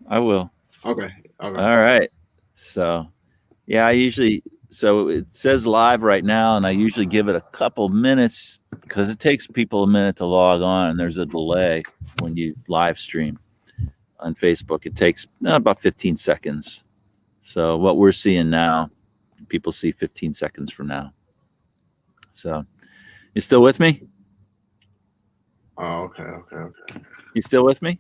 I will. Okay. Okay. All right. So, yeah, so it says live right now, and I usually give it a couple minutes because it takes people a minute to log on, and there's a delay when you live stream on Facebook. It takes about 15 seconds. So, what we're seeing now, people see 15 seconds from now. So, you still with me? Oh, okay. Okay. Okay. You still with me?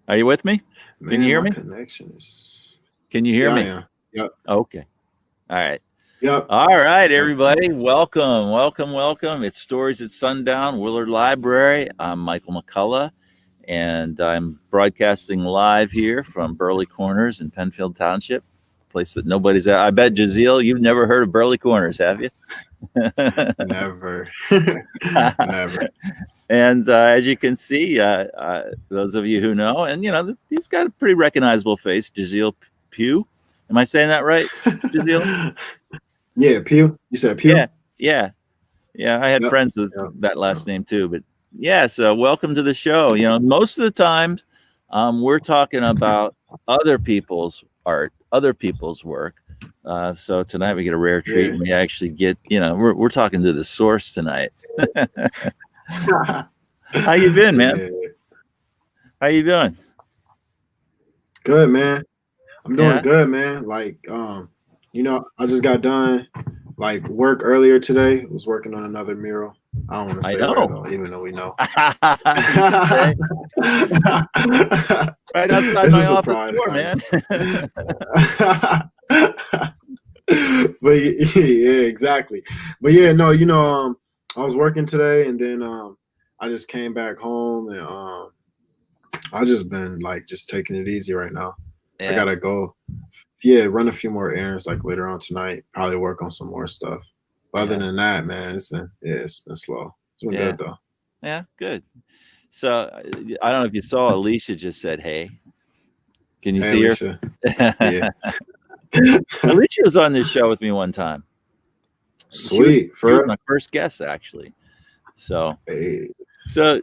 Are you with me? Can you Man, hear my me? connection is. Can you hear Yeah, I me? am. Yep. Okay. All right. Yep. All right, Yep. everybody. Welcome, welcome, welcome. It's Stories at Sundown, Willard Library. I'm Michael McCullough, and I'm broadcasting live here from Burley Corners in Penfield Township, a place that nobody's at. I bet, Jaziel, you've never heard of Burley Corners, have you? Never. Never. And as you can see, those of you who know, and he's got a pretty recognizable face, Jaziel Pugh. Am I saying that right, Jaziel? Yeah, Pew. You said Yeah, Pew? yeah. Yeah, I had Yep. friends with Yep. that Yep. last name too. But yeah, so welcome to the show. Most of the time, we're talking about other people's art, other people's work. So tonight we get a rare treat, Yeah. and we actually get, we're talking to the source tonight. How you been, man? Yeah. How you doing? Good, man. I'm doing Yeah, good, man. I just got done work earlier today. Was working on another mural. I don't want to I say where know. though, even though we know. You can say right outside It's a my office surprise, door, kind man. of. But yeah, exactly. But yeah, no, I was working today, and then I just came back home, and I just been just taking it easy right now. I Yeah, gotta go, yeah, run a few more errands later on tonight. Probably work on some more stuff. But other yeah, than that, man, it's been slow. It's been yeah, good though. yeah. Good. So I don't know if you saw Alicia just said, "Hey." Can you Hey, see her? Alicia. Yeah. Alicia was on this show with me one time. She was Sweet. she was For my first guest actually. So hey. so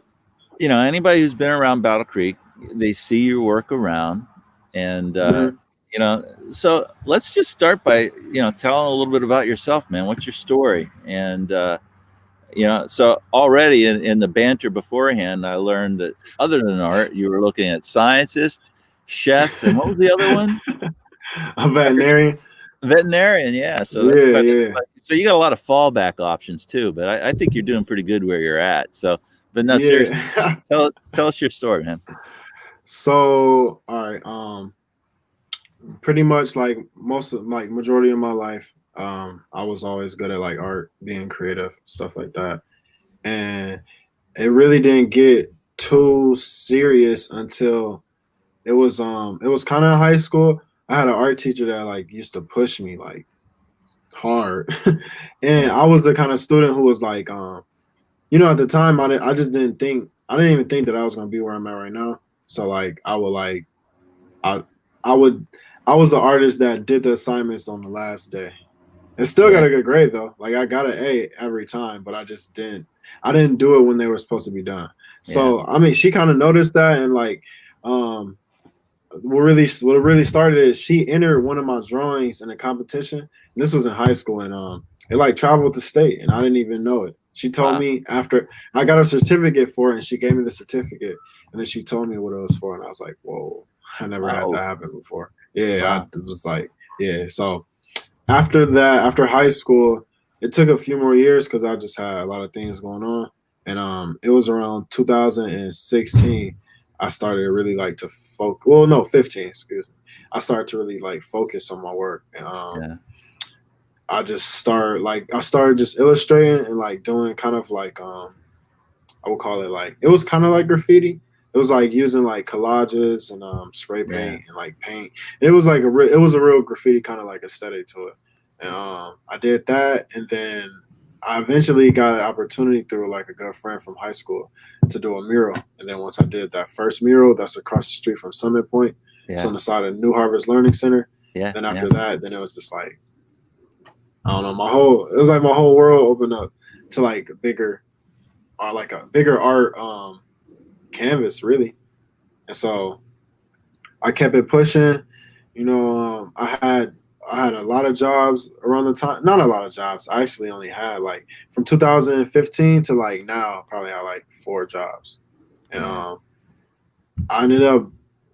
anybody who's been around Battle Creek, they see your work around, and Mhm. you know. So let's just start by telling a little bit about yourself, man. What's your story? And so already in the banter beforehand, I learned that other than art, you were looking at scientist, chef, and what was the other one? A I forget. veterinarian. Veterinarian, yeah. So that's Yeah, quite. yeah. So you got a lot of fallback options too. But I think you're doing pretty good where you're at. So, but no, seriously, Yeah. tell us your story, man. So, all right. Pretty much most of majority of my life, I was always good at art, being creative, stuff like that. And it really didn't get too serious until it was kind of high school. I had an art teacher that used to push me hard. And I was the kind of student who was at the time I just didn't think I didn't even think that I was gonna be where I'm at right now. So I I would I was the artist that did the assignments on the last day. And still got Yeah, a good grade though. I got an A every time, but I didn't do it when they were supposed to be done. yeah, So I mean she kind of noticed that, and um what really started is she entered one of my drawings in a competition. And this was in high school, and it traveled the state, and I didn't even know it. She told wow, me after I got a certificate for it, and she gave me the certificate, and then she told me what it was for, and I was like, whoa, I never had wow, that happen before. Yeah, wow, I was like, yeah. So after that, after high school, it took a few more years because I just had a lot of things going on, and it was around 2016 I started really to focus. Well, no, 15, excuse me. I started to really focus on my work, and yeah, I started just illustrating and doing kind of I would call it it was kind of like graffiti. It was using collages and spray yeah, paint and paint. It was it was a real graffiti kind of aesthetic to it. And I did that, and then I eventually got an opportunity through a good friend from high school to do a mural. And then once I did that first mural, that's across the street from Summit Point. It's yeah, on the side of New Harvest Learning Center. yeah, Then yeah, after that, then it was just I don't know, it was my whole world opened up to bigger or a bigger art canvas really. And so I kept it pushing. I had a lot of jobs around the time. Not a lot of jobs. I actually only had like from 2015 to like now, probably had like 4 jobs, and Yeah. I ended up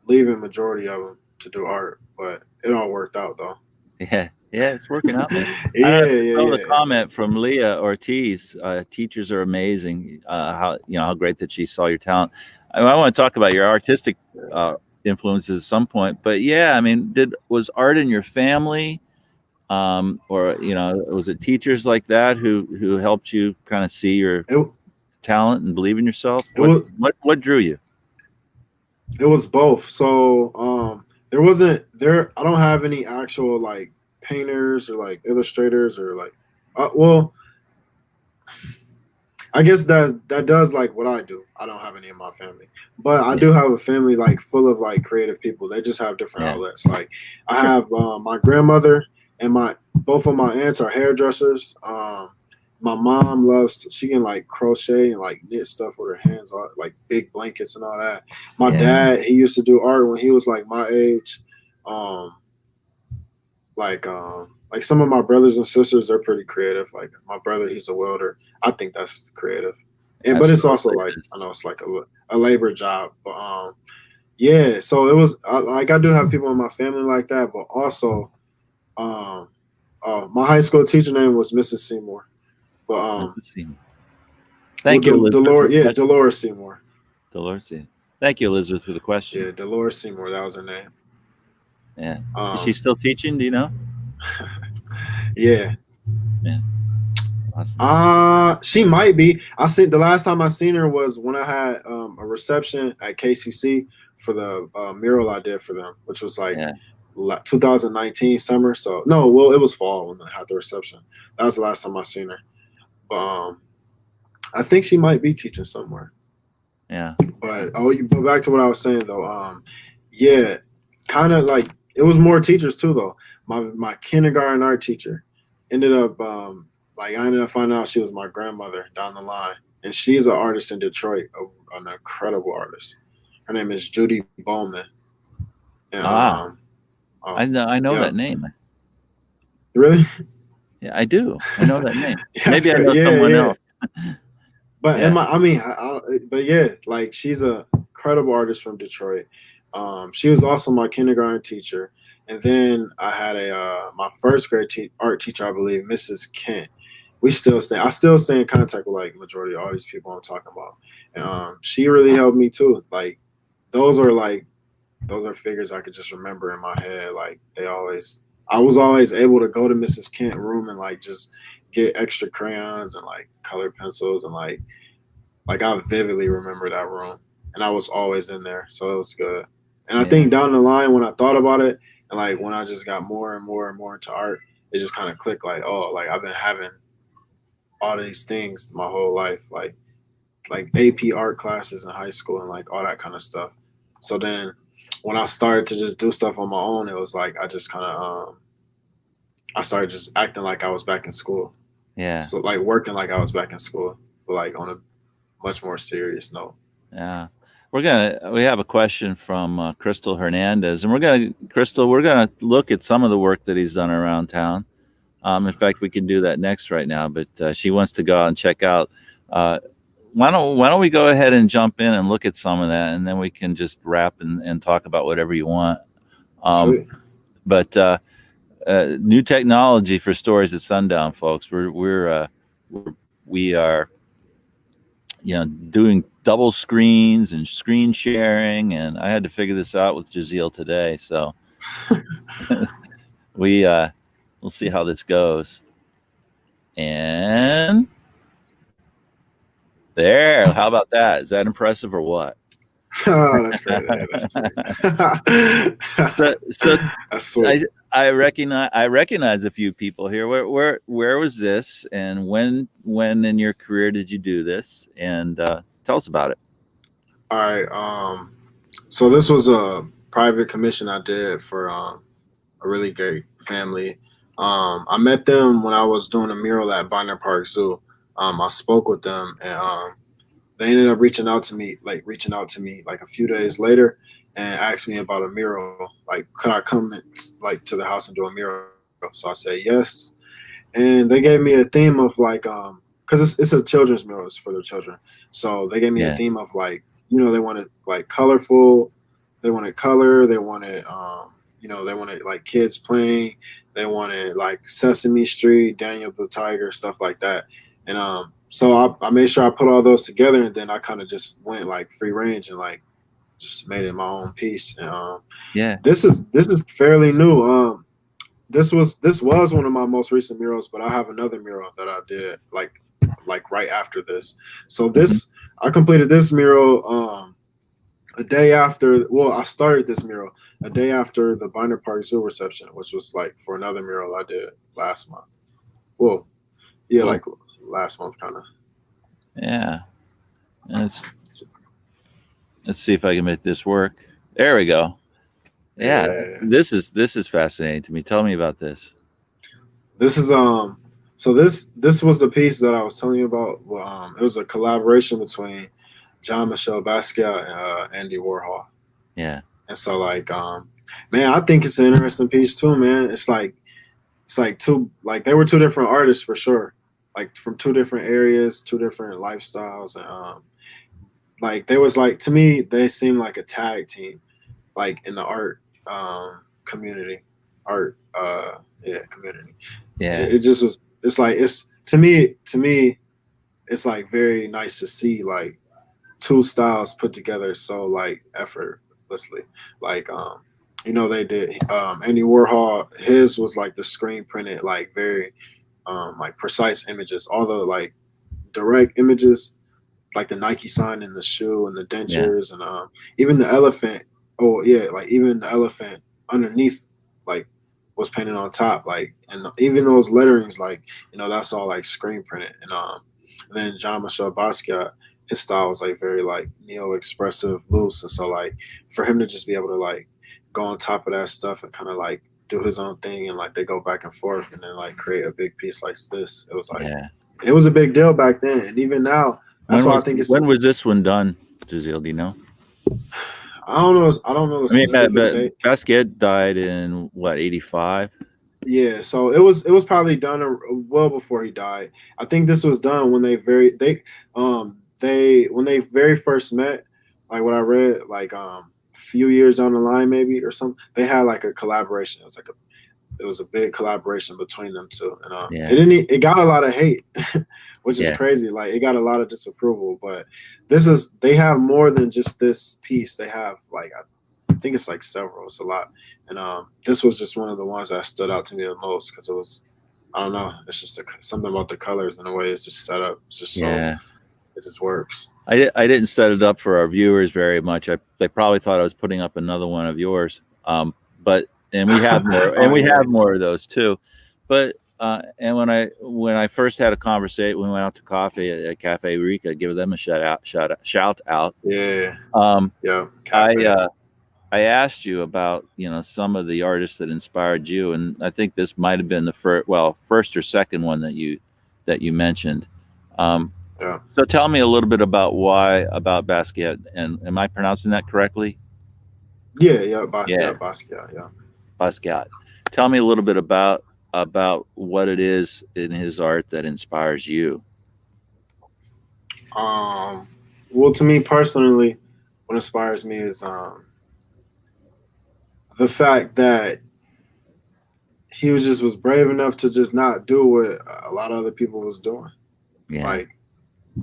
leaving majority of them to do art, but it all worked out though. Yeah, yeah, it's working out, man. I don't know Yeah, if you yeah, saw the yeah, yeah. comment from Leah Ortiz. Teachers are amazing. How great that she saw your talent. I want to talk about your artistic uh, influences at some point, but yeah, I mean, was art in your family, or was it teachers like that who helped you kind of see your It talent and believe in yourself? it What was what drew you? it was both. So there wasn't there. I don't have any actual like painters or like illustrators or like. Well, I guess that does like what I do. I don't have any in my family, but I Yeah, do have a family like full of like creative people. They just have different yeah, outlets. Like I sure. have my grandmother and my both of my aunts are hairdressers. My mom loves she can like crochet and like knit stuff with her hands, like big blankets and all that. My Yeah, dad he used to do art when he was like my age. Um, like some of my brothers and sisters they're pretty creative. Like my brother he's a welder. I think that's creative, and but it's also absolutely. like I know it's like a labor job, but yeah. So it was like I do have people in my family like that, but also um my high school teacher name was Mrs. Seymour, but Mrs. Seaman. well Thank you, Elizabeth, for Dolores, the yeah, question. Dolores Seymour. Dolores. Thank you, Elizabeth, for the question. Yeah, Dolores Seymour, that was her name. Yeah. Is she um still teaching? Do you know? yeah. Yeah. Awesome. She might be. I seen the last time I seen her was when I had a reception at KCC for the mural I did for them, which was like Yeah. 2019 summer. So no, well, it was fall when I had the reception. That was the last time I seen her. But I think she might be teaching somewhere. Yeah. But back to what I was saying though. Yeah, kind of like it was more teachers too though. My kindergarten art teacher ended up like I ended up finding out she was my grandmother down the line, and she's an artist in Detroit, an incredible artist. Her name is Judy Bowman, and Ah, oh I know yeah, that name. really, Yeah, I do. I know that name. yeah, that's Maybe I great, know yeah, someone yeah. else. But Yeah. I mean, but yeah, like she's a incredible artist from Detroit. She was also my kindergarten teacher, and then I had a my first grade art teacher, I believe, Mrs. Kent. I still stay in contact with like majority of all these people I'm talking about, and she really helped me too. Like those are like those are figures I could just remember in my head. Like I was always able to go to Mrs. Kent room and like just get extra crayons and like colored pencils and like I vividly remember that room, and I was always in there, so it was good. And I Yeah. think down the line, when I thought about it, and like when I just got more and more and more into art, it just kind of clicked. Like, oh, like I've been having all of these things my whole life, like AP art classes in high school and like all that kind of stuff. So then, when I started to just do stuff on my own, it was like I just kind of I started just acting like I was back in school. Yeah. So like working like I was back in school, but like on a much more serious note. Yeah. We have a question from Crystal Hernandez, and we're gonna look at some of the work that he's done around town. In fact, we can do that next right now, but she wants to go out and check out. Uh, why don't we go ahead and jump in and look at some of that, and then we can just wrap and talk about whatever you want. Um, Sweet. but new technology for stories at Sundown, folks. We are doing double screens and screen sharing, and I had to figure this out with Jaziel today. So we we'll see how this goes. And there, how about that? Is that impressive or what? Oh, that's great. Yeah, that's sweet. So That's sweet. I recognize a few people here. Where was this, and when in your career did you do this? And tell us about it. All right. So this was a private commission I did for a really great family. I met them when I was doing a mural at Bonner Park Zoo. I spoke with them, and they ended up reaching out to me like a few days later and asked me about a mural. Like, could I come like to the house and do a mural? So I said yes, and they gave me a theme of like because it's a children's mural, it's for the children. So they gave me a Yeah. theme of like, they wanted like colorful, they wanted color, they wanted they wanted like kids playing, they wanted like Sesame Street, Daniel the Tiger, stuff like that. And so I made sure I put all those together, and then I kind of just went like free range and like just made it my own piece. And Yeah. this is fairly new. This was one of my most recent murals, but I have another mural that I did like right after this. So Mhm. this I completed this mural a day after. Well, I started this mural a day after the Binder Park Zoo reception, which was like for another mural I did last month. Well, yeah, Cool. like last month kind of. Yeah. And let's see if I can make this work. There we go. Yeah. Yeah. This is fascinating to me. Tell me about this. This is so this was the piece that I was telling you about. Well, it was a collaboration between John Michel Basquiat and Andy Warhol. Yeah. And so like man, I think it's an interesting piece too, man. It's like two, like they were two different artists for sure. Like from two different areas, two different lifestyles, and like they was like, to me they seemed like a tag team, like in the art community, art community. Yeah. It just was. It's like it's to me. It's like very nice to see like two styles put together so like effortlessly. Like they did Andy Warhol. His was like the screen printed, like very like precise images. All the like direct images, like the Nike sign and the shoe and the Yeah. dentures and even the elephant. Oh yeah, like even the elephant underneath, like was painted on top, like, and even those letterings, like that's all like screen printed. And then Jean Michel Basquiat, his style was like very like neo expressive, loose, and so like for him to just be able to like go on top of that stuff and kind of like do his own thing, and like they go back and forth and then like create a big piece like this. It was like Yeah. it was a big deal back then, and even now. That's When why I was think it's. when was this one done, Jaziel? Do you know? I don't know. I don't know the I mean, specific date. Basquiat died in what, 85? Yeah, so it was probably done well before he died. I think this was done when they very first met. Like what I read, like a few years down the line, maybe or something. They had like a collaboration. It was a big collaboration between them two, and Yeah. it got a lot of hate, which is Yeah. crazy. Like it got a lot of disapproval, but they have more than just this piece. They have like I think it's like several. It's a lot, and this was just one of the ones that stood out to me the most because it was, I don't know, it's just something about the colors and the way it's just set up. It's just so Yeah. it just works. I didn't set it up for our viewers very much. They probably thought I was putting up another one of yours. But and we have more, and Oh we yeah, have more of those too. But and when I first had a conversation, we went out to coffee at Cafe Rica. Give them a shout out. yeah, Um, yeah. I Cafe. I asked you about some of the artists that inspired you, and I think this might have been the first or second one that you mentioned. Um, Yeah, so tell me a little bit about Basquiat, and am I pronouncing that correctly? yeah, yeah. Yeah, Basquiat. Yeah. Basquiat. Tell me a little bit about what it is in his art that inspires you. Um, well, to me personally, what inspires me is the fact that he was brave enough to just not do what a lot of other people was doing. Yeah, Like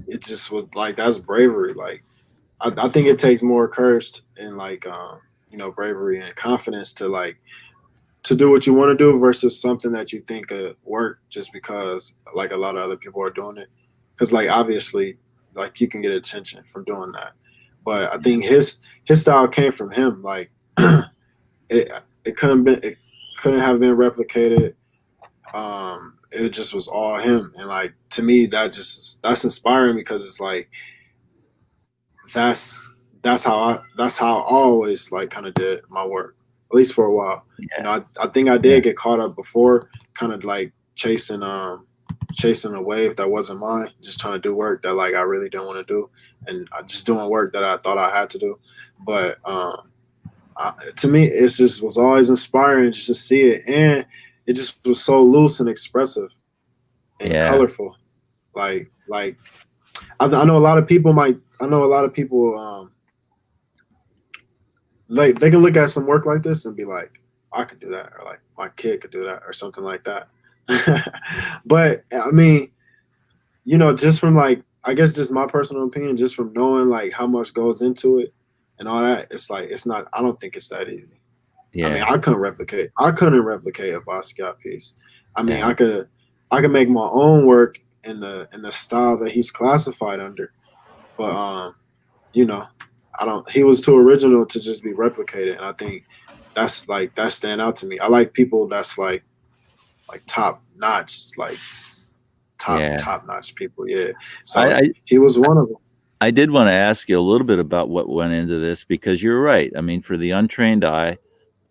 it just was like that's bravery. Like I think it takes more courage and like bravery and confidence to like to do what you want to do versus something that you think could work just because like a lot of other people are doing it. Because like obviously like you can get attention from doing that, but I yeah, think his style came from him. Like it it couldn't have been replicated. It just was all him, and like to me that's inspiring because it's like that's that's how I always like kind of did my work, at least for a while. yeah, I think I yeah, did get caught up before, kind of like chasing a wave that wasn't mine, just trying to do work that like I really didn't want to do, and I just doing work that I thought I had to do. But to me, it just was always inspiring just to see it, and it just was so loose and expressive and Yeah. colorful. Like I know a lot of people might. I know a lot of people like they can look at some work like this and be like, I could do that, or like my kid could do that, or something like that. But I mean, just from like I guess just my personal opinion, just from knowing like how much goes into it and all that, it's like it's not. I don't think it's that easy. I mean, Yeah. I couldn't replicate. I couldn't replicate a Basquiat piece. I mean, Yeah. I could make my own work in the style that he's classified under, but you know, I don't. He was too original to just be replicated, and I think that stand out to me. I like people that's like top notch, like Yeah. top notch people. Yeah, I, so I he was one of them. I did want to ask you a little bit about what went into this because you're right. I mean, for the untrained eye,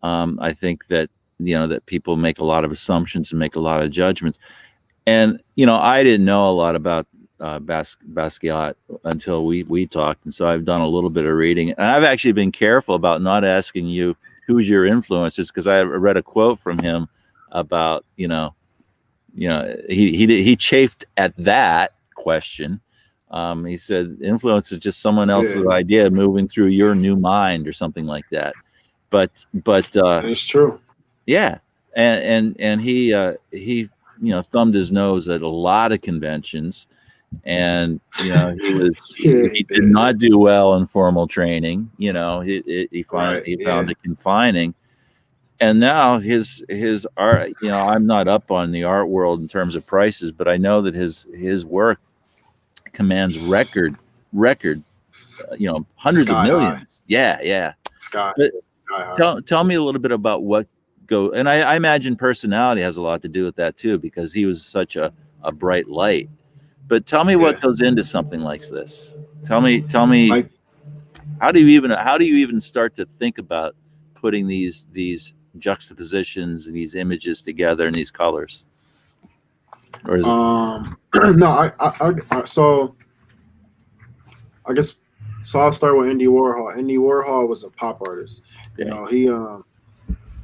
I think that that people make a lot of assumptions and make a lot of judgments. And I didn't know a lot about Basquiat until we talked, and so I've done a little bit of reading. And I've actually been careful about not asking you who's your influences because I read a quote from him about he chafed at that question. He said influence is just someone else's Yeah, idea moving through your new mind or something like that. But it's true. yeah, and he thumbed his nose at a lot of conventions, and Yeah, he he did did. not do well in formal training. Right. He found Yeah. it confining, and now his art. I'm not up on the art world in terms of prices, but I know that his work commands record hundreds of Sky high. millions. Yeah, yeah. Sky. But Sky high. tell me a little bit about what go and I imagine personality has a lot to do with that too because he was such a bright light. But tell me what Yeah. goes into something like this. Tell me Like how do you even start to think about putting these juxtapositions and these images together and these colors? Or is no, so I guess so. I'll start with Andy Warhol. Andy Warhol was a pop artist. okay.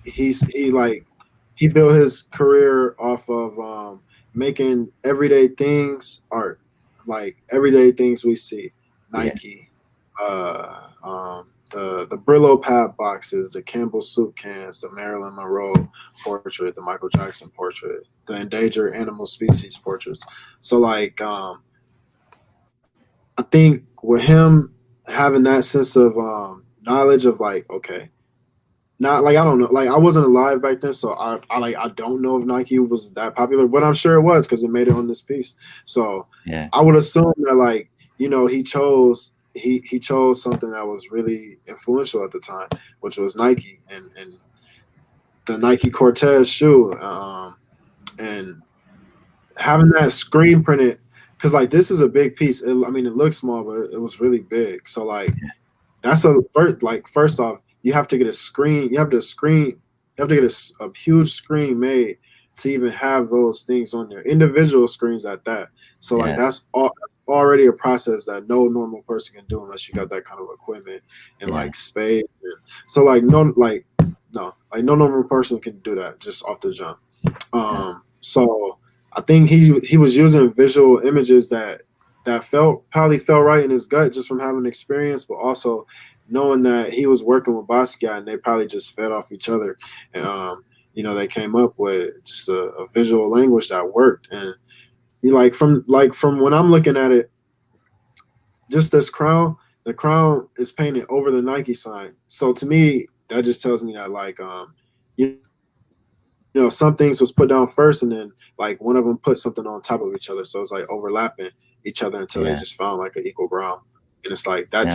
He like he built his career off of making everyday things art, like everyday things we see. Yeah, Nike, the Brillo pad boxes, the Campbell soup cans, the Marilyn Monroe portrait, the Michael Jackson portrait, the endangered animal species portraits. So like I think with him having that sense of knowledge of like, okay, not like I don't know, like I wasn't alive back then, so I don't know if Nike was that popular, but I'm sure it was because it made it on this piece. So yeah, I would assume that like he chose something that was really influential at the time, which was Nike and the Nike Cortez shoe, and having that screen printed because like this is a big piece. I mean, it looks small, but it was really big. So like that's a first. Like first off, you have to get a screen. You have to screen. You have to get a huge screen made to even have those things on there. Individual screens at that. So like yeah, that's already a process that no normal person can do unless you got that kind of equipment and yeah, like space. And so like no normal person can do that just off the jump. yeah, So I think he was using visual images that probably felt right in his gut just from having experience, but also knowing that he was working with Basquiat and they probably just fed off each other. And they came up with just a visual language that worked. And you from when I'm looking at it, just this crown, the crown is painted over the Nike sign. So to me, that just tells me that like you some things was put down first, and then like one of them put something on top of each other, so it's like overlapping each other until they yeah, just found like an equal ground. And it's like yeah, that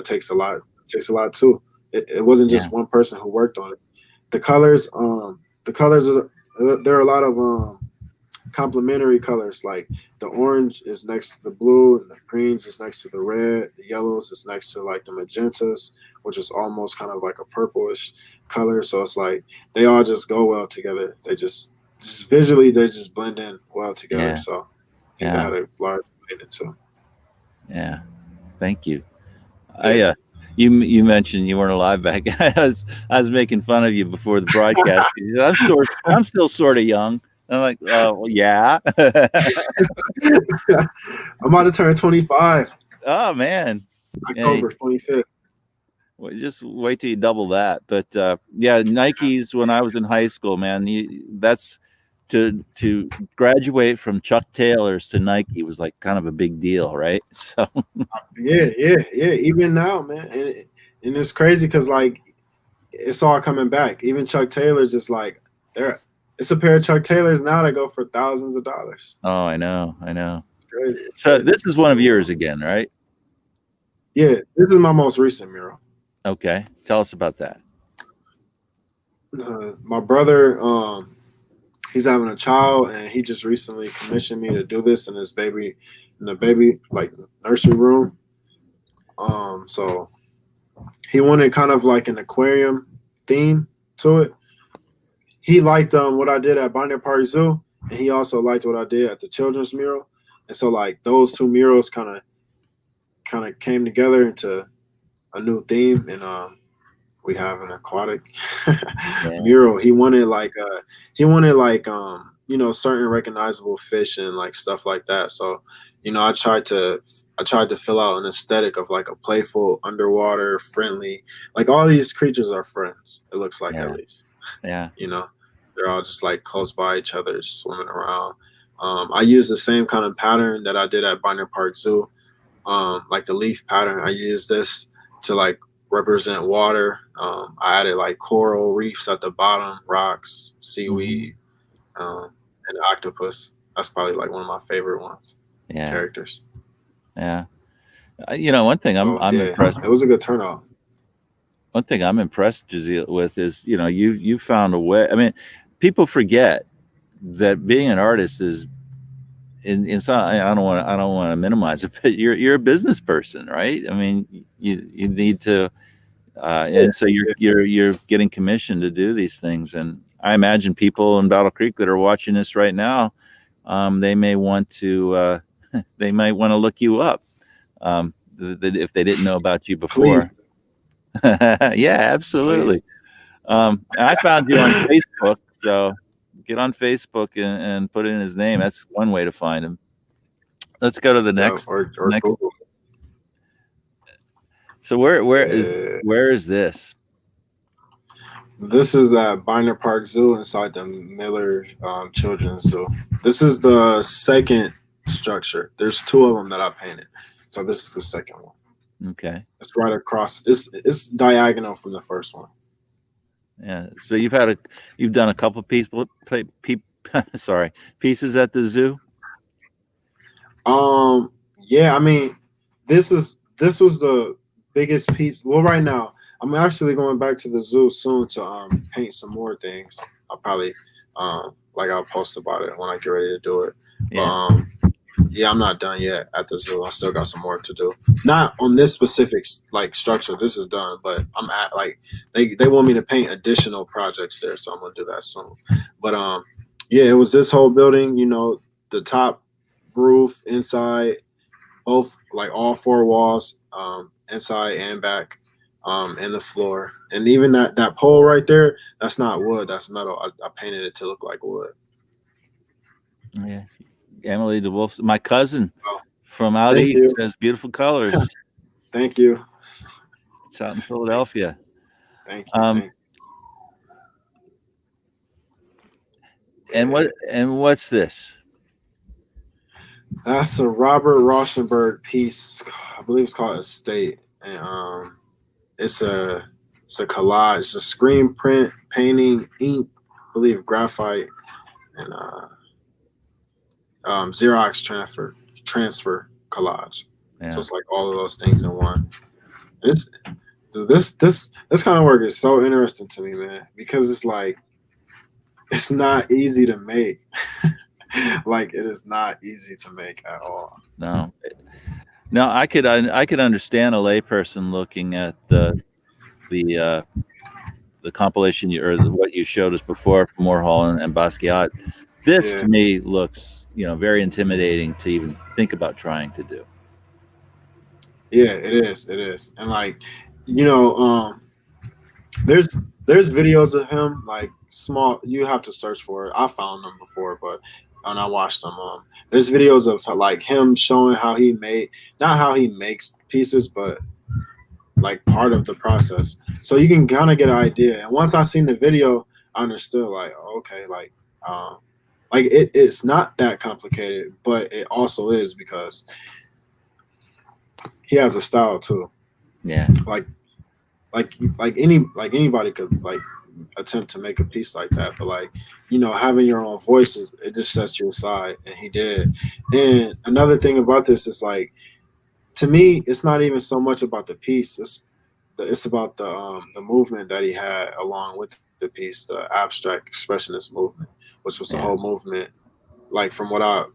takes a lot. It takes a lot too. It wasn't yeah, just one person who worked on it. The colors, there are a lot of complementary colors. Like the orange is next to the blue, and the greens is next to the red. The yellows is next to like the magentas, which is almost kind of like a purplish color. So it's like they all just go well together. They just just visually they just blend in well together. Yeah. So I think Yeah. that had a large related to. Yeah. Thank you. Yeah. You mentioned you weren't alive back. I was making fun of you before the broadcast. I'm still sort of young. I'm like, well, yeah. I'm about to turn 25, Oh man. Hey, October 25th. well, just wait till you double that. But yeah, Nikes when I was in high school, man, that's to graduate from Chuck Taylors to Nike was like kind of a big deal, right? So Yeah. Even now, man, and it's crazy because like it's all coming back. Even Chuck Taylor's is like there. It's a pair of Chuck Taylors now that go for thousands of dollars. oh, I know. It's crazy. It's So crazy. this is one of yours again, right? Yeah, this is my most recent mural. Okay, tell us about that. My brother, he's having a child, and he just recently commissioned me to do this in the baby like nursery room. So he wanted kind of like an aquarium theme to it. He liked what I did at Binder Park Zoo, and he also liked what I did at the children's mural. And so like those two murals kind of came together into a new theme, and we have an aquatic mural. He wanted like certain recognizable fish and like stuff like that. So I tried to fill out an aesthetic of like a playful underwater friendly, like all these creatures are friends, it looks like, Yeah. at least. Yeah. They're all just like close by each other, just swimming around. I used the same kind of pattern that I did at Binder Park Zoo, like the leaf pattern. I used this to like represent water. I added like coral reefs at the bottom, rocks, seaweed, and octopus. That's probably like one of my favorite ones. Yeah. Characters. Yeah. One thing I'm Yeah, impressed. it was a good turnout. One thing I'm impressed, Jaziel, with is you found a way. I mean, people forget that being an artist is in some. I don't want to minimize it, but you're a business person, right? I mean, you need to, and so you're getting commissioned to do these things, and I imagine people in Battle Creek that are watching this right now, they may want to they might want to look you up, if they didn't know about you before. Please. Yeah, absolutely. I found you on Facebook, so get on Facebook and put in his name. That's one way to find him. Let's go to the next. Or next. Google. So where is this? This is at Binder Park Zoo inside the Miller Children's Zoo. This is the second structure. There's two of them that I painted, so this is the second one. Okay. It's right across. It's diagonal from the first one. Yeah. So you've done a couple pieces at the zoo. Yeah. I mean, this was the biggest piece. Well, right now I'm actually going back to the zoo soon to paint some more things. I'll probably I'll post about it when I get ready to do it. Yeah. But yeah, I'm not done yet at the zoo. I still got some more to do. Not on this specific like structure. This is done, but I'm at like they want me to paint additional projects there, so I'm gonna do that soon. But yeah, it was this whole building. The top roof, inside, both like all four walls, inside and back, and the floor, and even that pole right there. That's not wood. That's metal. I painted it to look like wood. Yeah. Emily DeWolf, my cousin from out east, says beautiful colors. Thank you. It's out in Philadelphia. Thank you. And what's this? That's a Robert Rauschenberg piece. I believe it's called Estate, and it's a collage. It's a screen print painting, ink, I believe graphite, and Xerox transfer collage. Yeah. So it's like all of those things in one. This kind of work is so interesting to me, man, because it's like it's not easy to make. Like it is not easy to make at all. No, I could understand a layperson looking at the compilation what you showed us before from Warhol and Basquiat. This to me looks, very intimidating to even think about trying to do. Yeah, it is, and like, there's videos of him like small. You have to search for it. I found them before, but and I watched them. There's videos of like him showing how he made, not how he makes pieces, but like part of the process. So you can kind of get an idea. And once I seen the video, I understood like, okay, like it's not that complicated, but it also is because he has a style too. Yeah. Like anybody could like attempt to make a piece like that, but like, having your own voices, it just sets you aside, and he did. And another thing about this is like, to me, it's not even so much about the piece. It's about the movement that he had along with the piece, the abstract expressionist movement, which was the whole movement. Like from what I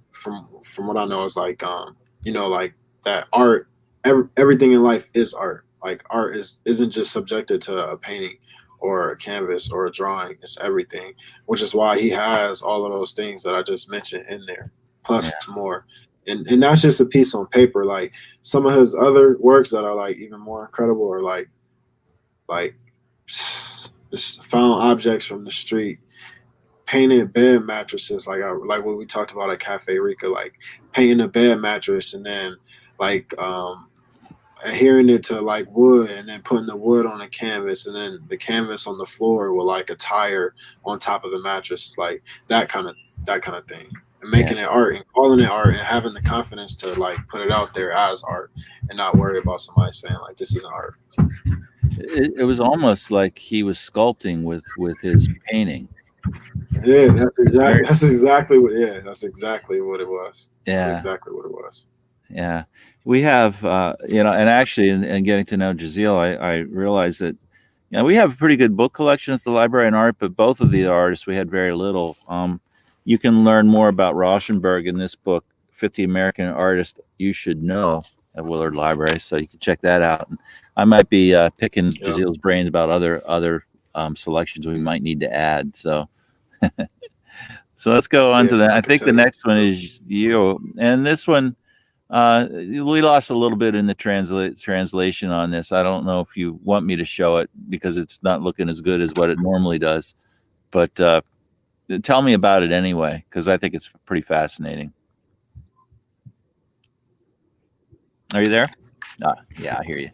know is like like that art. Everything in life is art. Like art isn't just subjected to a painting or a canvas or a drawing. It's everything, which is why he has all of those things that I just mentioned in there, plus more. And that's just a piece on paper. Like some of his other works that are like even more incredible are like just found objects from the street, painted bed mattresses, like what we talked about at Cafe Rica, like painting a bed mattress and then like adhering it to like wood and then putting the wood on a canvas and then the canvas on the floor with like a tire on top of the mattress, like that kind of thing. And making it art and calling it art and having the confidence to like put it out there as art and not worry about somebody saying like this isn't art. It was almost like he was sculpting with his painting. Yeah, that's exactly what it was. Yeah, that's exactly what it was. Yeah, we have, and actually, in getting to know Jaziel, I realized that, we have a pretty good book collection at the library in art, but both of the artists, we had very little. You can learn more about Rauschenberg in this book, 50 American Artists You Should Know, at Willard Library, so you can check that out. And I might be picking Jaziel's brains about other selections we might need to add. So, so let's go on to that. I think the next one is you, and this one. We lost a little bit in the translation on this. I don't know if you want me to show it because it's not looking as good as what it normally does. But tell me about it anyway, because I think it's pretty fascinating. Are you there? Yeah, I hear you.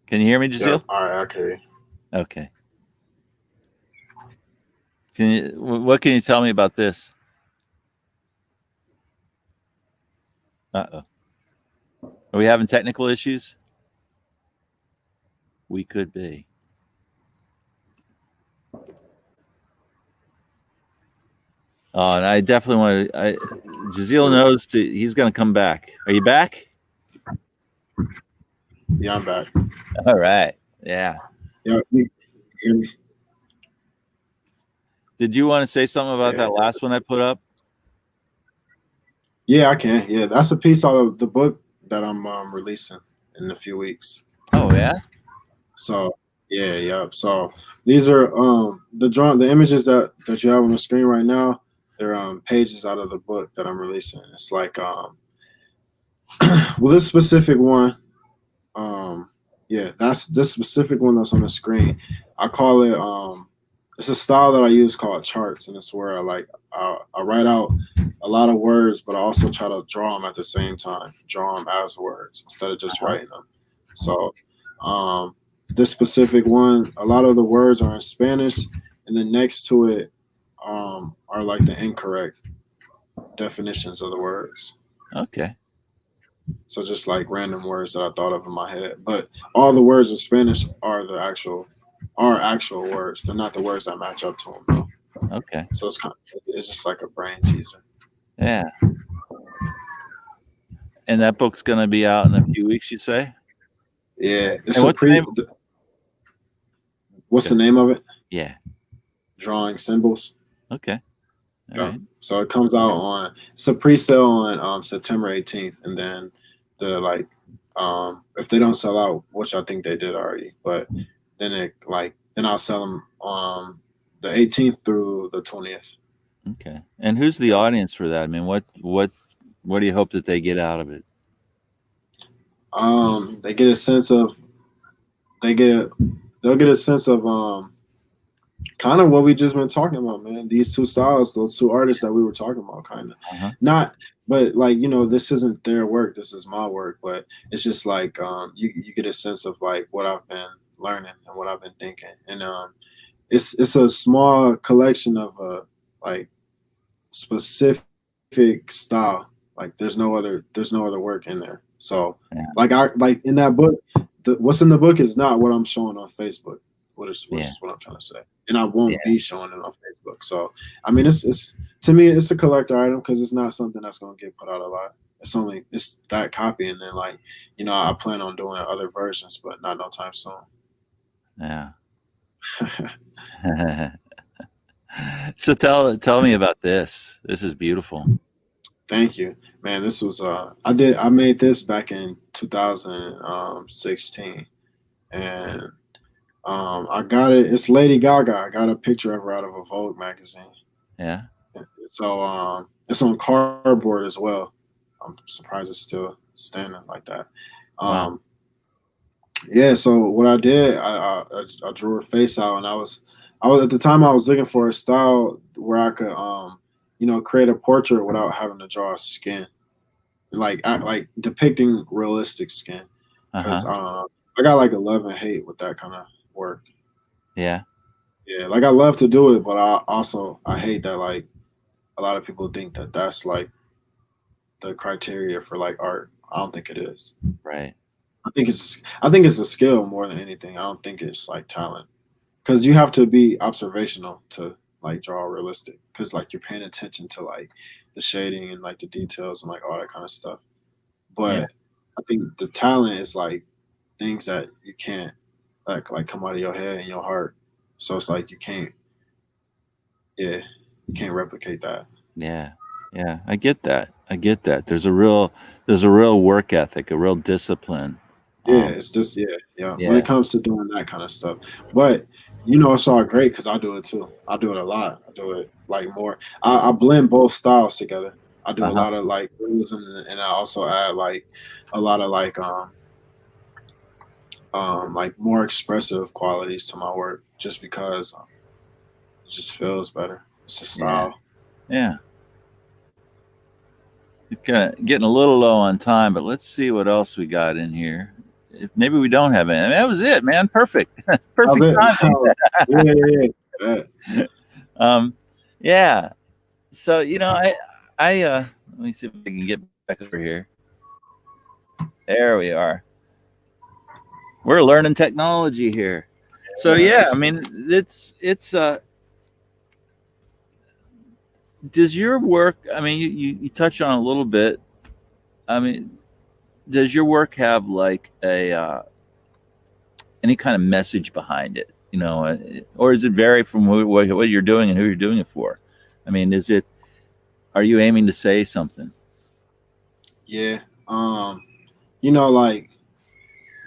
Can you hear me, Jaziel? Yep. All right, okay. Okay. What can you tell me about this? Uh-oh. Are we having technical issues? We could be. Oh, and I definitely want to. Jaziel knows he's going to come back. Are you back? Yeah, I'm back. All right. Yeah. Yeah. Did you want to say something about that last one I put up? Yeah, I can. Yeah, that's a piece out of the book that I'm releasing in a few weeks. Oh yeah. So yeah. So these are the images that you have on the screen right now. They're pages out of the book that I'm releasing. It's like well, this specific one, that's this specific one that's on the screen. I call it it's a style that I use called charts, and it's where I write out a lot of words, but I also try to draw them at the same time, draw them as words instead of just writing them. So this specific one, a lot of the words are in Spanish, and then next to it are like the incorrect definitions of the words. Okay. So just like random words that I thought of in my head, but all the words in Spanish are actual words. They're not the words that match up to them, though. Okay. So it's just like a brain teaser. Yeah. And that book's going to be out in a few weeks, you say? Yeah. What's the name of it? Yeah. Drawing Symbols. Okay. All right. So it comes out it's a pre-sale on September 18th, and then the If they don't sell out, which I think they did already, but then I'll sell them the 18th through the 20th. Okay. And who's the audience for that? I mean, what do you hope that they get out of it? They get a sense of they get they'll get a sense of kind of what we just been talking about, man. These two styles, those two artists that we were talking about, kind of Uh-huh. not, but like this isn't their work. This is my work. But it's just like you get a sense of like what I've been learning and what I've been thinking, and it's a small collection of like specific style. Like there's no other work in there. So Yeah. like in that book, what's in the book is not what I'm showing on Facebook. Which Yeah. is what I'm trying to say, and I won't Yeah. be showing it on Facebook. So I mean, it's to me, it's a collector item because it's not something that's going to get put out a lot. It's that copy, and then like I plan on doing other versions, but not no time soon. Yeah. So tell me about this. This is beautiful. Thank you, man. This was I made this back in 2016, and I got it. It's Lady Gaga. I got a picture of her out of a Vogue magazine. Yeah. So it's on cardboard as well. I'm surprised it's still standing like that. Wow. Yeah. So what I did, I drew her face out, and I was at the time I was looking for a style where I could create a portrait without having to draw skin, like depicting realistic skin, because I got like a love and hate with that kind of work. Yeah. Yeah, like I love to do it, but I hate that like a lot of people think that that's like the criteria for like art. I don't think it is. Right. I think it's a skill more than anything. I don't think it's like talent because you have to be observational to like draw realistic because like you're paying attention to like the shading and like the details and like all that kind of stuff. Yeah. But I think the talent is like things that you can't like come out of your head and your heart. So it's like you can't replicate that. Yeah. Yeah. I get that. I get that. There's a real work ethic, a real discipline. Yeah, it's just yeah. When Yeah. it comes to doing that kind of stuff, but it's all great because I do it too. I do it a lot. I do it like more. I blend both styles together. I do a Uh-huh. lot of like realism, and I also add like a lot of like more expressive qualities to my work, just because it just feels better. It's a Yeah. style. Yeah. Kind of getting a little low on time, but let's see what else we got in here. Maybe we don't have any. I mean, that was it, man. Perfect. How's Perfect it? timing. Yeah. Yeah. So, I let me see if I can get back over here. There we are. We're learning technology here. So yeah, I mean, it's does your work, I mean, you touch on a little bit. I mean, does your work have like a any kind of message behind it, or is it vary from what you're doing and who you're doing it for? I mean, are you aiming to say something? Yeah. Like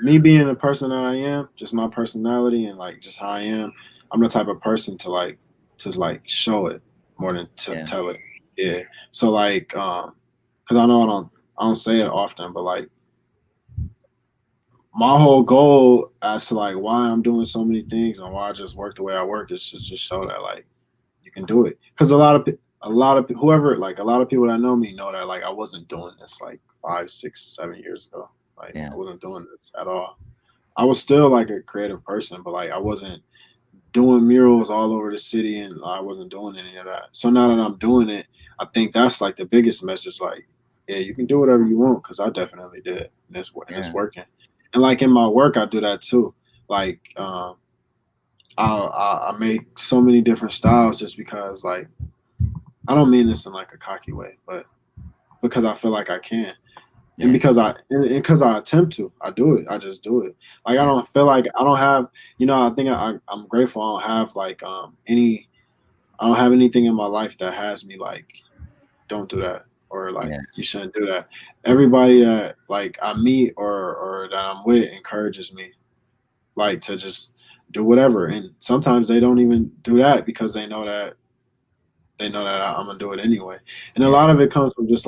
me being the person that I am, just my personality and like just how I am, I'm the type of person to show it more than to Yeah. tell it. Yeah. So like, because I know I don't say it often, but like my whole goal as to like why I'm doing so many things and why I just work the way I work is to just show that like you can do it. Because a lot of whoever like a lot of people that know me know that like I wasn't doing this like 5, 6, 7 years ago. Like Yeah. I wasn't doing this at all. I was still like a creative person, but like I wasn't doing murals all over the city and I wasn't doing any of that. So now that I'm doing it, I think that's like the biggest message. Like, yeah, you can do whatever you want because I definitely did, and it's working. And like in my work, I do that too. Like, I make so many different styles just because like I don't mean this in like a cocky way, but because I feel like I can. And because I attempt to, I do it. I just do it. Like I don't feel like I don't have, I think I'm grateful. I don't have I don't have anything in my life that has me like, don't do that. or like Yeah. you shouldn't do that. Everybody that like I meet or that I'm with encourages me like to just do whatever. And sometimes they don't even do that because they know that I'm gonna do it anyway. And a Yeah. lot of it comes from just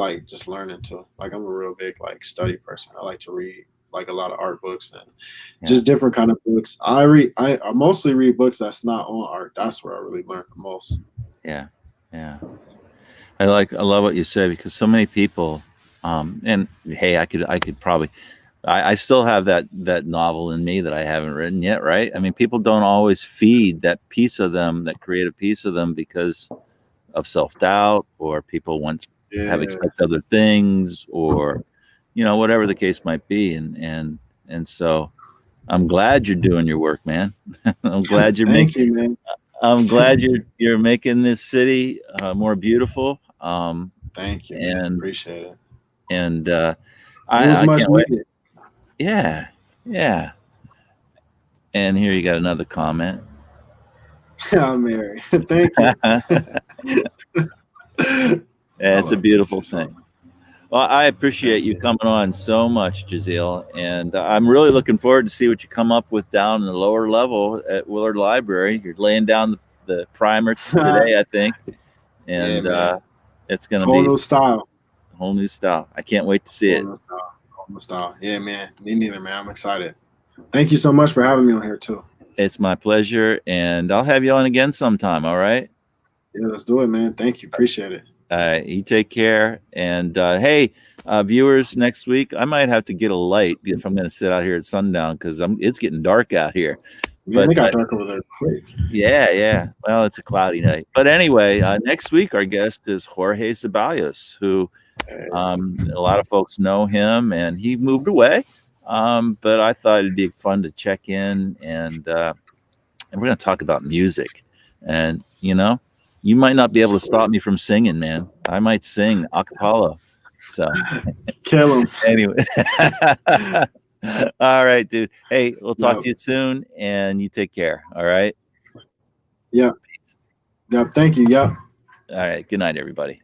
learning too. Like I'm a real big like study person. I like to read like a lot of art books and Yeah. just different kind of books. I mostly read books that's not on art. That's where I really learn the most. Yeah. Yeah. I love what you say because so many people, and hey, I could probably, I still have that novel in me that I haven't written yet, right? I mean, people don't always feed that piece of them, that creative piece of them, because of self doubt, or people want have Yeah. expect other things, or whatever the case might be, and so I'm glad you're doing your work, man. I'm glad you're Thank making. you, man. I'm glad you're making this city more beautiful. Thank you, man. And Appreciate it. and It was I much can't wait. needed. Yeah, yeah. And here you got another comment. I'm Mary. Thank you. I It's a love you beautiful so thing. much. Well, I appreciate Thank you you. coming on so much, Jaziel, and I'm really looking forward to see what you come up with down in the lower level at Willard Library. You're laying down the primer today, I think, Yeah, and man. it's going to Whole be new style. a whole new style. I can't wait to see Whole it. new style. Whole new style. Yeah, man. Me neither, man. I'm excited. Thank you so much for having me on here too. It's my pleasure, and I'll have you on again sometime. All right. Yeah, let's do it, man. Thank you. Appreciate it. You take care. And hey, viewers, next week I might have to get a light if I'm going to sit out here at sundown because it's getting dark out here. Man, But it got dark over there quick. yeah, yeah. Well, it's a cloudy night. But anyway, next week our guest is Jorge Ceballos, who Hey, a lot of folks know him, and he moved away. But I thought it'd be fun to check in, and we're going to talk about music. And you might not be able to stop sweet. me from singing, man. I might sing a cappella. So Kill him. anyway, all right, dude. Hey, we'll talk Yep. to you soon, and you take care. All right. Yep. Yep. Thank you. Yep. All right. Good night, everybody.